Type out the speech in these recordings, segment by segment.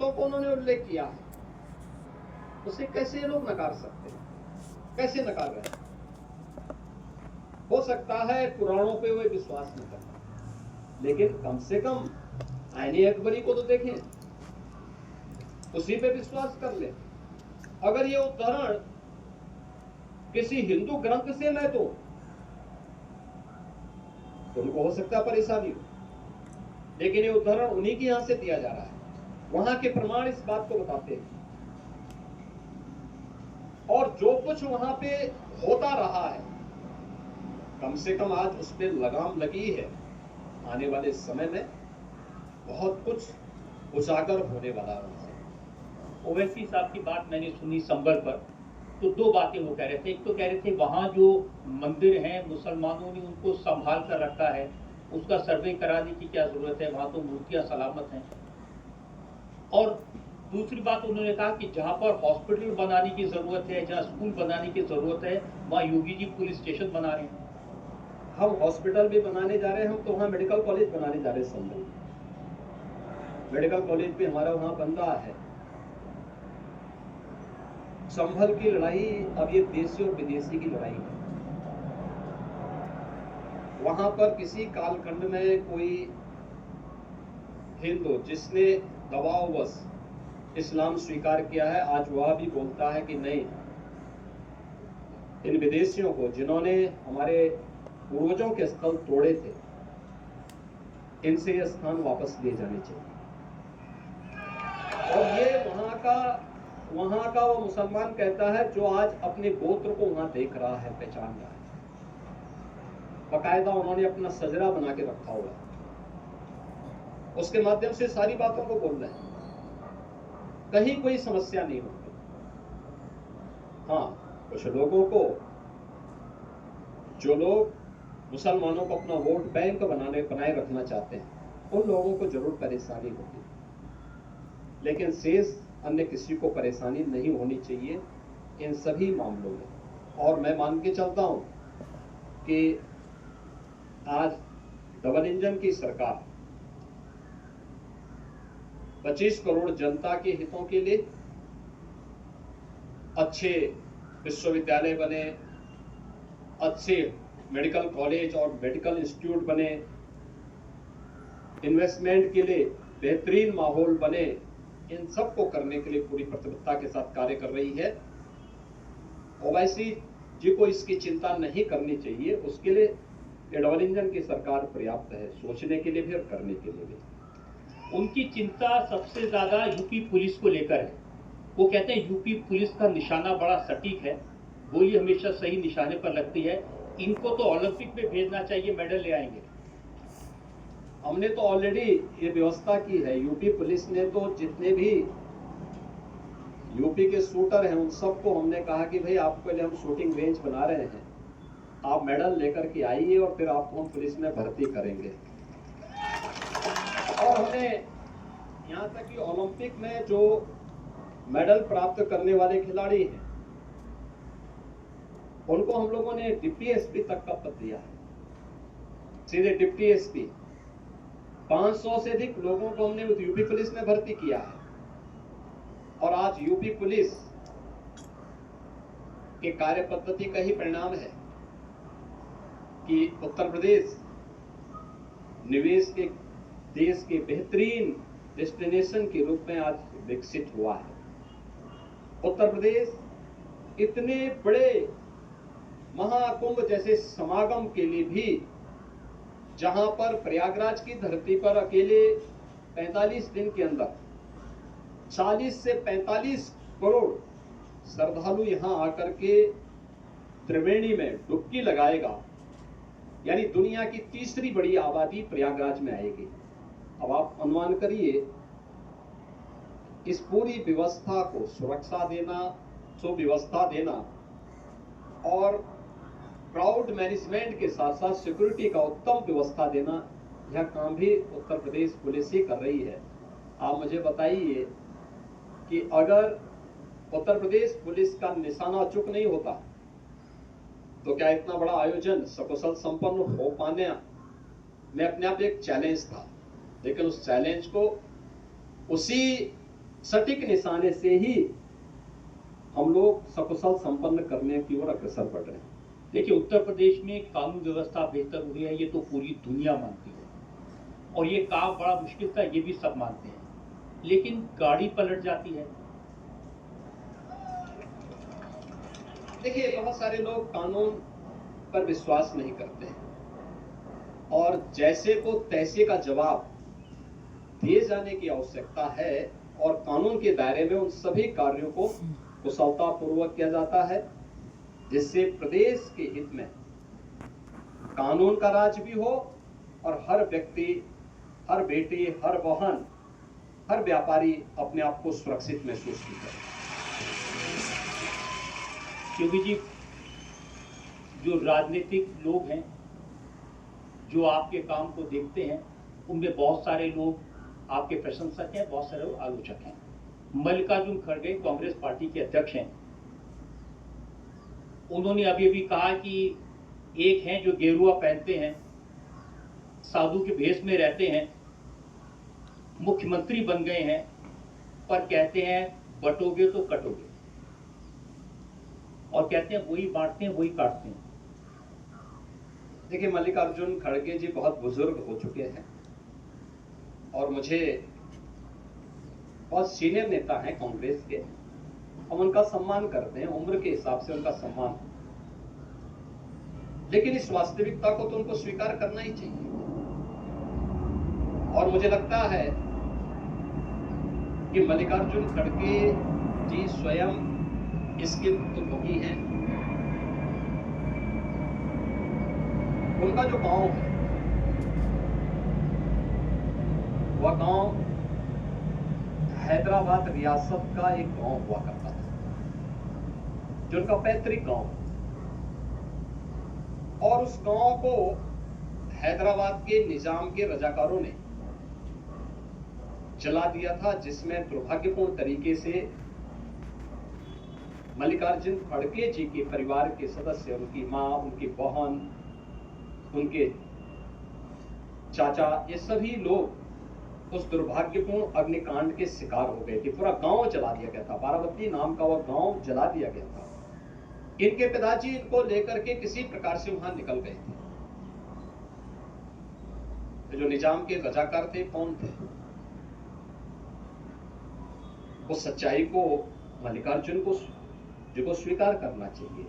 शर्तों को उन्होंने उल्लेख किया है, उसे कैसे ये लोग नकार सकते हैं? कैसे नकार रहे हैं? हो सकता है पुराणों पे वे विश्वास न करें, लेकिन कम से कम आईने अकबरी को तो देखें, उसी पे विश्वास कर ले। अगर ये उदाहरण किसी हिंदू ग्रंथ से मैं तो उनको हो सकता है परेशानी हो, लेकिन ये उदाहरण उन्हीं के यहां से दिया जा रहा है, वहां के प्रमाण इस बात को बताते हैं। और जो कुछ वहां पे होता रहा है, कम से कम आज उस पर लगाम लगी है। आने वाले समय में बहुत कुछ उजागर होने वाला है। ओवैसी साहब की बात मैंने सुनी संभल पर, तो दो बातें वो कह रहे थे। एक तो कह रहे थे वहाँ जो मंदिर हैं मुसलमानों ने उनको संभाल कर रखा है, उसका सर्वे कराने की क्या जरूरत है, वहाँ तो मूर्तियाँ सलामत हैं। और दूसरी बात उन्होंने कहा कि जहाँ पर हॉस्पिटल बनाने की जरूरत है, जहाँ स्कूल बनाने की जरूरत है, वहाँ योगी जी पुलिस स्टेशन बना रहे हैं। हम हॉस्पिटल भी बनाने जा रहे हैं, हम तो वहाँ मेडिकल कॉलेज बनाने जा रहे हैं। संभल मेडिकल कॉलेज भी हमारा वहाँ बन रहा है। संभल की लड़ाई अब ये देशी और विदेशी की लड़ाई है। वहां पर किसी कालखंड में कोई हिंदू जिसने दबाववश इस्लाम स्वीकार किया है, आज वह भी बोलता है कि नहीं, इन विदेशियों को जिन्होंने हमारे पूर्वजों के स्थल तोड़े थे, इनसे ये स्थान वापस लिए जाने चाहिए। और ये वहां का वो मुसलमान कहता है जो आज अपने गोत्र को वहां देख रहा है, पहचान रहा है। बाकायदा उन्होंने अपना सजरा बना के रखा हुआ है, उसके माध्यम से सारी बातों को बोल रहे हैं। कहीं कोई समस्या नहीं होती। हाँ, कुछ लोगों को, जो लोग मुसलमानों को अपना वोट बैंक बनाए रखना चाहते हैं, उन लोगों को जरूर परेशानी होती, लेकिन शेष अन्य किसी को परेशानी नहीं होनी चाहिए इन सभी मामलों में। और मैं मान के चलता हूं कि आज डबल इंजन की सरकार 25 करोड़ जनता के हितों के लिए अच्छे विश्वविद्यालय बने, अच्छे मेडिकल कॉलेज और मेडिकल इंस्टीट्यूट बने, इन्वेस्टमेंट के लिए बेहतरीन माहौल बने, इन सब को करने के लिए पूरी प्रतिबद्धता के साथ कार्य कर रही है। ओवैसी जी को इसकी चिंता नहीं करनी चाहिए, उसके लिए डबल इंजन की सरकार पर्याप्त है, सोचने के लिए भी और करने के लिए भी। उनकी चिंता सबसे ज्यादा यूपी पुलिस को लेकर है। वो कहते हैं यूपी पुलिस का निशाना बड़ा सटीक है, गोली हमेशा सही निशाने पर लगती है, इनको तो ओलंपिक में भेजना चाहिए, मेडल ले आएंगे। हमने तो ऑलरेडी ये व्यवस्था की है। यूपी पुलिस ने तो जितने भी यूपी के शूटर हैं, उन सबको हमने कहा कि भाई आपके लिए हम शूटिंग रेंज बना रहे हैं, आप मेडल लेकर के आइए और फिर आपको हम पुलिस में भर्ती करेंगे। और हमने यहाँ तक कि ओलंपिक में जो मेडल प्राप्त करने वाले खिलाड़ी हैं, उनको हम लोगों ने डिप्टी एसपी तक का पद दिया है, सीधे डिप्टी एसपी। 500 से अधिक लोगों को हमने यूपी पुलिस में भर्ती किया है। और आज यूपी पुलिस के कार्य पद्धति का ही परिणाम है कि उत्तर प्रदेश निवेश के देश के बेहतरीन डेस्टिनेशन के रूप में आज विकसित हुआ है। उत्तर प्रदेश इतने बड़े महाकुंभ जैसे समागम के लिए भी, जहां पर प्रयागराज की धरती पर अकेले 45 दिन के अंदर 40 से 45 करोड़ श्रद्धालु यहां आकर के त्रिवेणी में डुबकी लगाएगा, यानी दुनिया की तीसरी बड़ी आबादी प्रयागराज में आएगी। अब आप अनुमान करिए, इस पूरी व्यवस्था को सुरक्षा देना, सुव्यवस्था देना और क्राउड मैनेजमेंट के साथ साथ सिक्योरिटी का उत्तम व्यवस्था देना, यह काम भी उत्तर प्रदेश पुलिस ही कर रही है। आप मुझे बताइए कि अगर उत्तर प्रदेश पुलिस का निशाना चूक नहीं होता तो क्या इतना बड़ा आयोजन सकुशल संपन्न हो पाने में अपने आप एक चैलेंज था। लेकिन उस चैलेंज को उसी सटीक निशाने से ही हम लोग सकुशल संपन्न करने की ओर अग्रसर बढ़ रहे हैं। देखिए, उत्तर प्रदेश में कानून व्यवस्था बेहतर हुई है, ये तो पूरी दुनिया मानती है, और ये काम बड़ा मुश्किल था, ये भी सब मानते हैं, लेकिन गाड़ी पलट जाती है। देखिए, बहुत सारे लोग कानून पर विश्वास नहीं करते हैं और जैसे को तैसे का जवाब दिए जाने की आवश्यकता है और कानून के दायरे में उन सभी कार्यों को कुशलतापूर्वक किया जाता है, जिससे प्रदेश के हित में कानून का राज भी हो और हर व्यक्ति, हर बेटी, हर बहन, हर व्यापारी अपने आप को सुरक्षित महसूस भी करे। क्योंकि जी, जो राजनीतिक लोग हैं, जो आपके काम को देखते हैं, उनमें बहुत सारे लोग आपके प्रशंसक हैं, बहुत सारे लोग आलोचक हैं। मल्लिकार्जुन खड़गे कांग्रेस पार्टी के अध्यक्ष हैं, उन्होंने अभी कहा कि एक हैं जो गेरुआ पहनते हैं, साधु के भेष में रहते हैं, मुख्यमंत्री बन गए हैं, पर कहते हैं बटोगे तो कटोगे, और कहते हैं वही बांटते हैं वही काटते हैं। देखिए, मल्लिकार्जुन खड़गे जी बहुत बुजुर्ग हो चुके हैं और मुझे बहुत सीनियर नेता हैं कांग्रेस के, हम उनका सम्मान करते हैं, उम्र के हिसाब से उनका सम्मान, लेकिन इस वास्तविकता को तो उनको स्वीकार करना ही चाहिए। और मुझे लगता है कि मल्लिकार्जुन खड़गे जी स्वयं इसके भुक्तभोगी हैं। उनका जो गांव है, वह गांव हैदराबाद रियासत का एक गांव हुआ करता था, जो उनका पैतृक गांव, और उस गांव को हैदराबाद के निजाम के रजाकारों ने जला दिया था, जिसमें दुर्भाग्यपूर्ण तरीके से मल्लिकार्जुन खड़गे जी के परिवार के सदस्य, उनकी मां, उनकी बहन, उनके चाचा, ये सभी लोग उस दुर्भाग्यपूर्ण अग्निकांड के शिकार हो गए थे। पूरा गांव जला दिया गया था, बारावती नाम का वह गांव जला दिया गया था। इनके पिताजी इनको लेकर के किसी प्रकार से वहां निकल गए थे। तो जो निजाम के रजाकार थे, कौन थे? उस सच्चाई को मल्लिकार्जुन जी को स्वीकार करना चाहिए,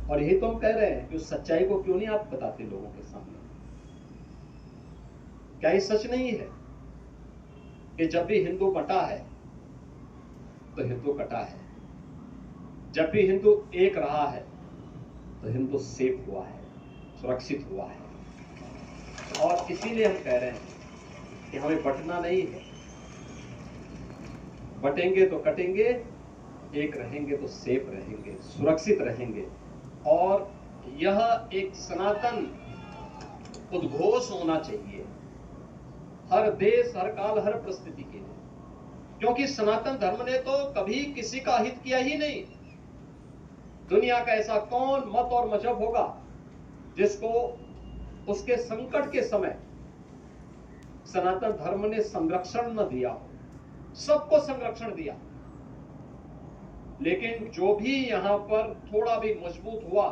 और यही तो हम कह रहे हैं कि उस सच्चाई को क्यों नहीं आप बताते लोगों के सामने? क्या ये सच नहीं है कि जब भी हिंदू बटा है तो हिंदू कटा है, जब भी हिंदू एक रहा है तो हिंदू सेफ हुआ है, सुरक्षित हुआ है? और इसीलिए हम कह रहे हैं कि हमें बटना नहीं है, बटेंगे तो कटेंगे, एक रहेंगे तो सेफ रहेंगे, सुरक्षित रहेंगे। और यह एक सनातन उद्घोष होना चाहिए हर देश, हर काल, हर परिस्थिति के लिए, क्योंकि सनातन धर्म ने तो कभी किसी का हित किया ही नहीं। दुनिया का ऐसा कौन मत और मजहब होगा जिसको उसके संकट के समय सनातन धर्म ने संरक्षण न दिया हो? सबको संरक्षण दिया, लेकिन जो भी यहां पर थोड़ा भी मजबूत हुआ,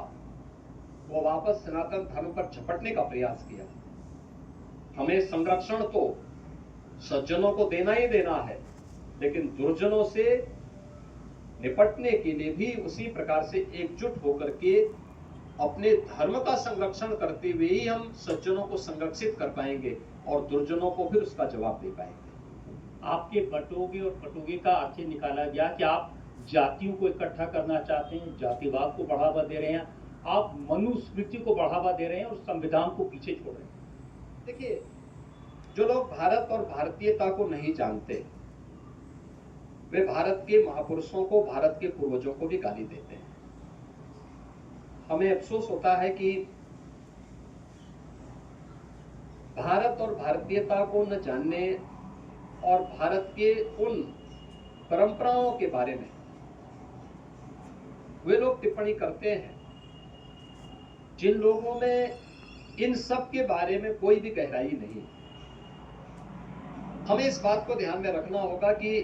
वो वापस सनातन धर्म पर झपटने का प्रयास किया। हमें संरक्षण तो सज्जनों को देना ही देना है, लेकिन दुर्जनों से निपटने के लिए भी उसी प्रकार से एकजुट होकर के अपने धर्म का संरक्षण करते हुए ही हम सज्जनों को संरक्षित कर पाएंगे और दुर्जनों को फिर उसका जवाब दे पाएंगे। आपके बटोगे और कटोगे का अर्थ निकाला गया कि आप जातियों को इकट्ठा करना चाहते हैं, जातिवाद को बढ़ावा दे रहे हैं, आप मनुस्मृति को बढ़ावा दे रहे हैं और संविधान को पीछे छोड़ रहे हैं। देखिए, जो लोग भारत और भारतीयता को नहीं जानते, वे भारत के महापुरुषों को, भारत के पूर्वजों को भी गाली देते हैं। हमें अफसोस होता है कि भारत और भारतीयता को न जानने और भारत के उन परंपराओं के बारे में वे लोग टिप्पणी करते हैं जिन लोगों में इन सब के बारे में कोई भी गहराई नहीं। हमें इस बात को ध्यान में रखना होगा कि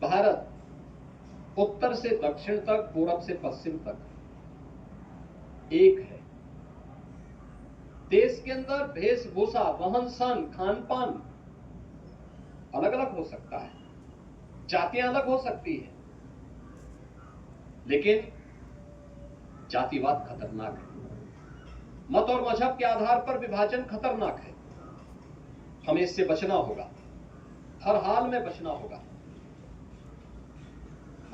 भारत उत्तर से दक्षिण तक, पूरब से पश्चिम तक एक है। देश के अंदर वेशभूषा, रहन सहन, खान पान अलग अलग हो सकता है, जातियां अलग हो सकती है, लेकिन जातिवाद खतरनाक है। मत और मजहब के आधार पर विभाजन खतरनाक है। हमें इससे बचना होगा, हर हाल में बचना होगा।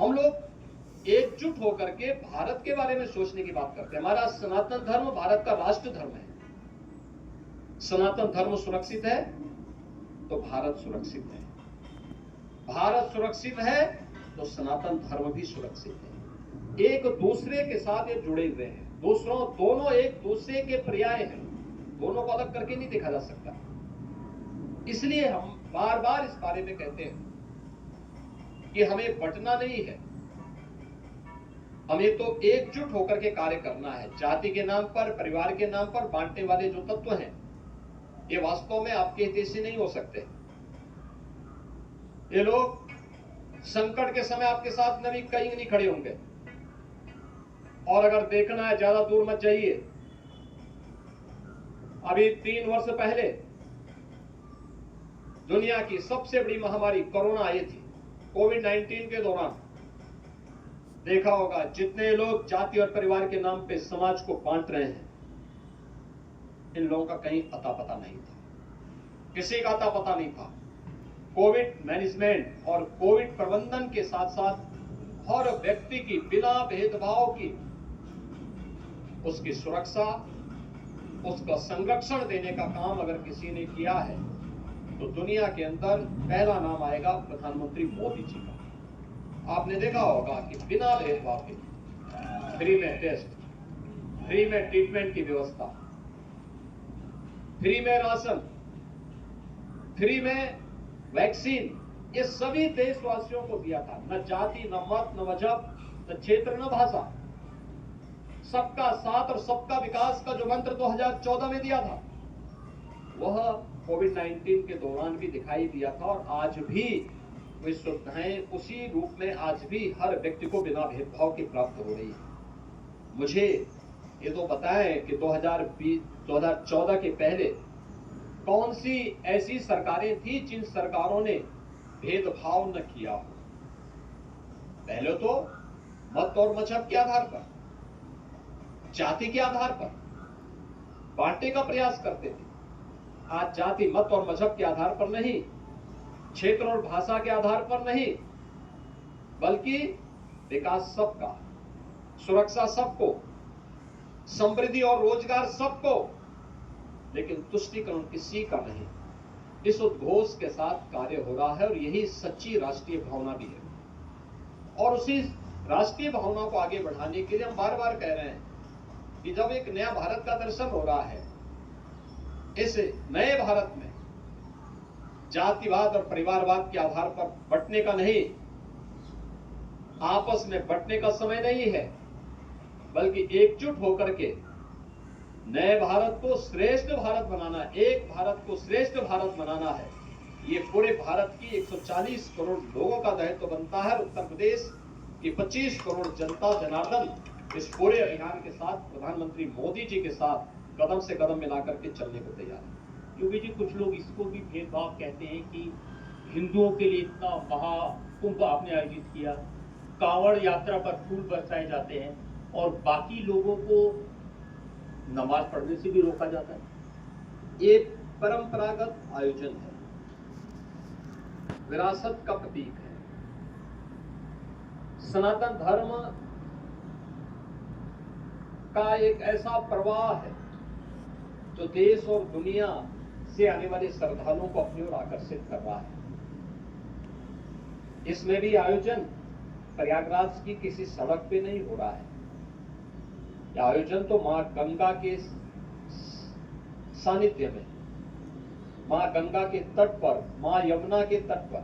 हम लोग एकजुट होकर के भारत के बारे में सोचने की बात करते हैं। हमारा सनातन धर्म भारत का राष्ट्र धर्म है। सनातन धर्म सुरक्षित है तो भारत सुरक्षित है, भारत सुरक्षित है तो सनातन धर्म भी सुरक्षित है। एक दूसरे के साथ ये जुड़े हुए हैं, दोनों एक दूसरे के पर्याय हैं, दोनों को अलग करके नहीं देखा जा सकता। इसलिए हम बार बार इस बारे में कहते हैं कि हमें बंटना नहीं है, हमें तो एकजुट होकर के कार्य करना है। जाति के नाम पर, परिवार के नाम पर बांटने वाले जो तत्व हैं, ये वास्तव में आपके हितैषी नहीं हो सकते। ये लोग संकट के समय आपके साथ में भी कहीं नहीं खड़े होंगे। और अगर देखना है, ज्यादा दूर मत जाइए। अभी 3 वर्ष पहले दुनिया की सबसे बड़ी महामारी कोरोना आई थी। कोविड-19 के दौरान देखा होगा, जितने लोग जाति और परिवार के नाम पे समाज को बांट रहे हैं, इन लोगों का कहीं अता पता नहीं था, किसी का अता पता नहीं था। कोविड मैनेजमेंट और कोविड प्रबंधन के साथ साथ हर व्यक्ति की बिना भेदभाव की उसकी सुरक्षा, उसका संरक्षण देने का काम अगर किसी ने किया है तो दुनिया के अंदर पहला नाम आएगा प्रधानमंत्री मोदी जी का। आपने देखा होगा कि बिना भेदभाव के फ्री में टेस्ट, फ्री में ट्रीटमेंट की व्यवस्था, फ्री में राशन, फ्री में वैक्सीन, ये सभी देशवासियों को दिया था। न जाति, न मत, न मजहब, न क्षेत्र, न भाषा, सबका साथ और सबका विकास का जो मंत्र 2014 में दिया था, वह कोविड-19 के दौरान भी दिखाई दिया था। और आज भी वे सुविधाएं उसी रूप में आज भी हर व्यक्ति को बिना भेदभाव की प्राप्त हो रही है। मुझे ये तो बताएं कि 2014 के पहले कौन सी ऐसी सरकारें थी जिन सरकारों ने भेदभाव न किया हो। पहले तो मत और मजहब के आधार पर, जाति के आधार पर बांटने का प्रयास करते थे। आज जाति, मत और मजहब के आधार पर नहीं, क्षेत्र और भाषा के आधार पर नहीं, बल्कि विकास सबका, सुरक्षा सबको, समृद्धि और रोजगार सबको, लेकिन तुष्टीकरण किसी का नहीं, इस उद्घोष के साथ कार्य हो रहा है। और यही सच्ची राष्ट्रीय भावना भी है। और उसी राष्ट्रीय भावना को आगे बढ़ाने के लिए हम बार बार कह रहे हैं कि जब एक नया भारत का दर्शन हो रहा है, इस नए भारत में जातिवाद और परिवारवाद के आधार पर बंटने का नहीं, आपस में बंटने का समय नहीं है, बल्कि एकजुट होकर के नए भारत को श्रेष्ठ भारत बनाना, एक भारत को श्रेष्ठ भारत बनाना है। ये पूरे भारत की 140 करोड़ लोगों का दायित्व बनता है। उत्तर प्रदेश की 25 करोड़ जनता जनार्दन इस पूरे अभियान के साथ प्रधानमंत्री मोदी जी के साथ कदम से कदम मिलाकर के चलने को तैयार है। योगी जी, कुछ लोग इसको भी भेदभाव कहते हैं कि हिंदुओं के लिए इतना महाकुंभ आपने आयोजित किया, कांवड़ यात्रा पर फूल बरसाए जाते हैं और बाकी लोगों को नमाज पढ़ने से भी रोका जाता है। ये परंपरागत आयोजन है, विरासत का प्रतीक है। सनातन धर्म का एक ऐसा प्रवाह है जो देश और दुनिया से आने वाले श्रद्धालुओं को अपनी ओर आकर्षित कर रहा है। इसमें भी आयोजन प्रयागराज की किसी सड़क पे नहीं हो रहा है। यह आयोजन तो मां गंगा के सानिध्य में, मां गंगा के तट पर, मां यमुना के तट पर,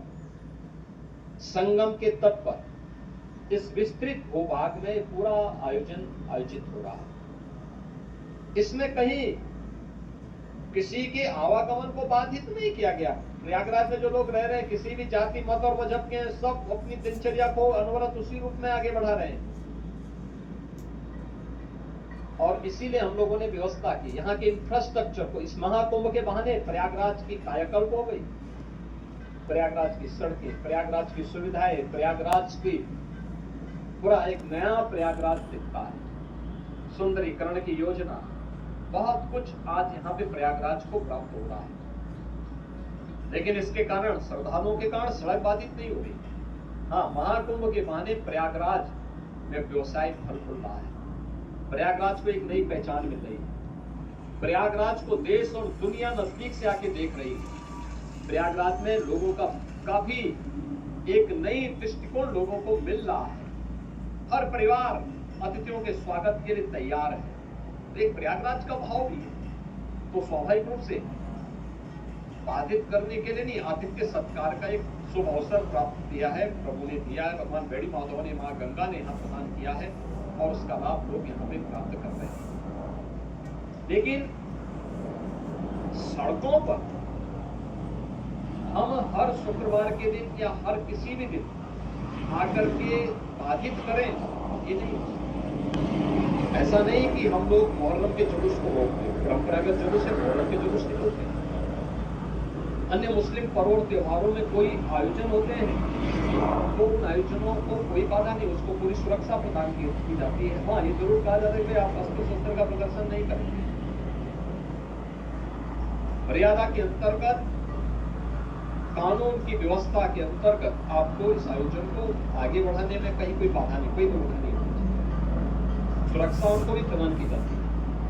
संगम के तट पर, इस विस्तृत भूभाग में पूरा आयोजन आयोजित हो रहा है। इसमें कहीं किसी के आवागमन को बाधित नहीं किया गया, प्रयागराज में जो लोग रह रहे हैं किसी भी जाति मत और मजहब के हैं, सब अपनी दिनचर्या को अनवरत उसी रूप में आगे बढ़ा रहे हैं। और इसीलिए हम लोगों ने व्यवस्था की, यहाँ के इंफ्रास्ट्रक्चर को, इस महाकुंभ के बहाने प्रयागराज की कायाकल्प हो गई। प्रयागराज की सड़कें, प्रयागराज की सुविधाएं, प्रयागराज की पूरा एक नया प्रयागराज दिखता है। सुंदरीकरण की योजना, बहुत कुछ आज यहाँ पे प्रयागराज को प्राप्त हो रहा है। लेकिन इसके कारण, श्रद्धालुओं के कारण सड़क बाधित नहीं हो रही। हाँ, महाकुंभ के बहाने प्रयागराज में व्यवसायिक फल फूल रहा है। प्रयागराज को एक नई पहचान मिल रही है। प्रयागराज को देश और दुनिया नजदीक से आके देख रही है। प्रयागराज में लोगों का काफी एक नई दृष्टिकोण लोगों को मिल रहा है। हर परिवार अतिथियों के स्वागत के लिए तैयार है। तो एक प्रयागराज का भाव भी है। तो स्वाभाविक रूप से बाधित करने के लिए नहीं, आतिथ्य सत्कार का एक शुभ अवसर प्राप्त किया है, प्रभु ने दिया है, भगवान बेड़ी माधव ने, मां गंगा ने यहाँ प्रदान किया है और उसका लाभ लोग यहाँ पे प्राप्त कर रहे हैं। लेकिन सड़कों पर हम हर शुक्रवार के दिन या हर किसी भी दिन आकर के बाधित करें, ये नहीं। ऐसा नहीं कि हम लोग मुहर्रम के जुलूस को रोकते, परंपरागत जुलूस है, मुहर्रम के जुलूस नहीं रोकते। अन्य मुस्लिम पर्व और त्योहारों में कोई आयोजन होते हैं तो उन आयोजनों को कोई बाधा नहीं, उसको पूरी सुरक्षा प्रदान की जाती है। हाँ, ये जरूर कहा जाता है कि आप अस्त्र शस्त्र का प्रदर्शन नहीं करेंगे। मर्यादा के अंतर्गत, कानून की व्यवस्था के अंतर्गत आपको इस आयोजन को आगे बढ़ाने में कहीं कोई बाधा नहीं, कोई दुविधा नहीं होती। सुरक्षा उनको भी प्रदान की जाती है।